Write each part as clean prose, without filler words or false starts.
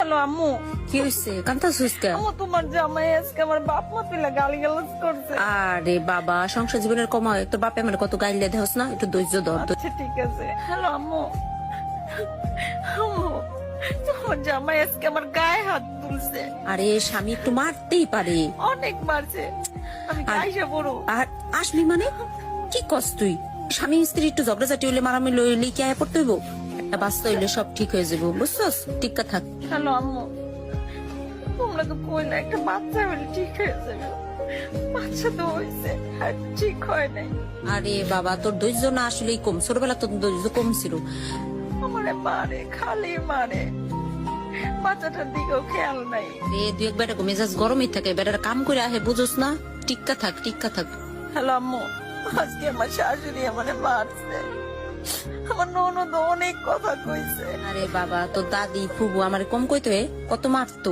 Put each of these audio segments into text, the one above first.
Hello আম্মু, কি হইছে কান্তাছিস কেন? আম্মু তোমার জামাই আজকে আমার বাপ মা তুলে গালিগালাজ করছে। আরে বাবা, সংসার জীবনের কমায় তোর বাপে আমার কত গাইলে দেহস না, একটু ধৈর্য ধর। আচ্ছা ঠিক আছে। হ্যালো আম্মু, আম্মু তোমার জামাই আজকে আমার গায়ে হাত তুলছে, আরে স্বামী একটু মারতেই পারে। অনেক মারছে। আমি কাইসা বড় আর আসবি মানে কি কস তুই? স্বামী স্ত্রী একটু ঝগড়াঝাটি হইলে মারামারি লইলে কি আয়া পড়তে হইব? একটা বাচ্চা হইলে সব ঠিক হয়ে যাবো, বুঝছস? টিক্কা থাক। হ্যালো আম্মু, তোমরা তো কইলা একটা বাচ্চা হলে ঠিক হয়ে যাবে। বাচ্চা তো হয়েছে আর ঠিক হয় নাই। আরে বাবা, তোর ধৈর্য না আসলেই কম, ছোটবেলা তোর ধৈর্য কম ছিল। আমারে মারে, খালি মারে, বাচ্চাটার দিকেও খেয়াল নাই। রে দুই এক বেটা মেজাজ গরমই থাকে, বেটার কাম করে আহে, বুঝোস না? টিক্কা থাক, টিক্কা থাক। হ্যালো আম্মু, আজকে আমার শাশুড়ি আমারে মারছে। আমার ননদ অনেক কথা কইছে। আরে বাবা, তোর দাদি ফুবু আমার কম কইতো কত মারতো।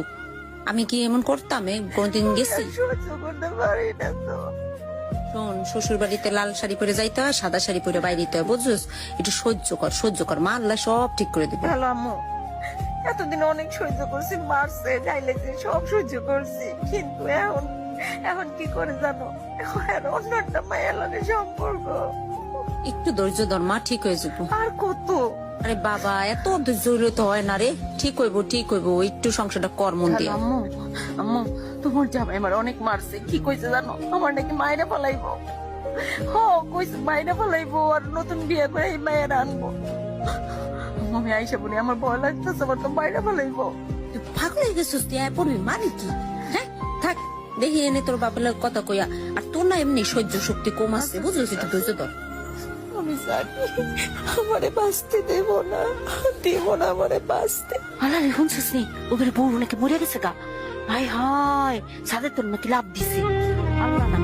আমি কি এমন করতাম? কোনদিন গেছি? সহ্য করতে পারি না তো। শোন, শ্বশুর বাড়িতে লাল শাড়ি পরে যাইতে হয়, সাদা শাড়ি পরে বাইরে যেতে হয়, বুঝছিস? একটু সহ্য কর, সহ্য কর, মা আল্লাহ সব ঠিক করে দিবে। হ্যালো আম্মু, এতদিন অনেক সহ্য করছি, মারছে যাইলেছে সব সহ্য করছি, কিন্তু এখন এখন কি করে জানো? এখন আর অন্য একটা মায়ের লগে সম্পর্ক। একটু ধৈর্য ধর, মা ঠিক হয়ে যাবো। আর কত? আরে বাবা, এত ধৈর্য হইলে তো হয় না রে। ঠিক হইব, ঠিক হইব, একটু সংসারটা কর মন দিয়ে। আম্মু, আম্মু তোমার জামাই আমার অনেক মারছে। কি কইছে জানো? আমার নাকি মায়েরা পালাইবো। হ, কইছে মায়েরা পালাইবো আর নতুন বিয়ে করে এই মায়ের আনবো। আম্মু, আমি আইসা বলি আমার ভয় লাগতেছে, আমার তো মায়েরা পালাইবো। তুই পাগল হয়ে গেছিস, তুই আয় পড়বি মানে কি? হ্যাঁ থাক, দেখি এনে তোর বাপের লগে কথা কইয়া। আর তোর না এমনি সহ্য শক্তি কম আছে, বুঝলিস? একটু ধৈর্য ধর। আমি জানি আমারে বাঁচতে দেব না, দেব না আমারে বাঁচতে। আল্লাহ শুনছিস নি ওদের বউ নাকি মরে গেছে গা। হায় হায়, সাদের তোর নাকি লাভ দিছে। আল্লাহ না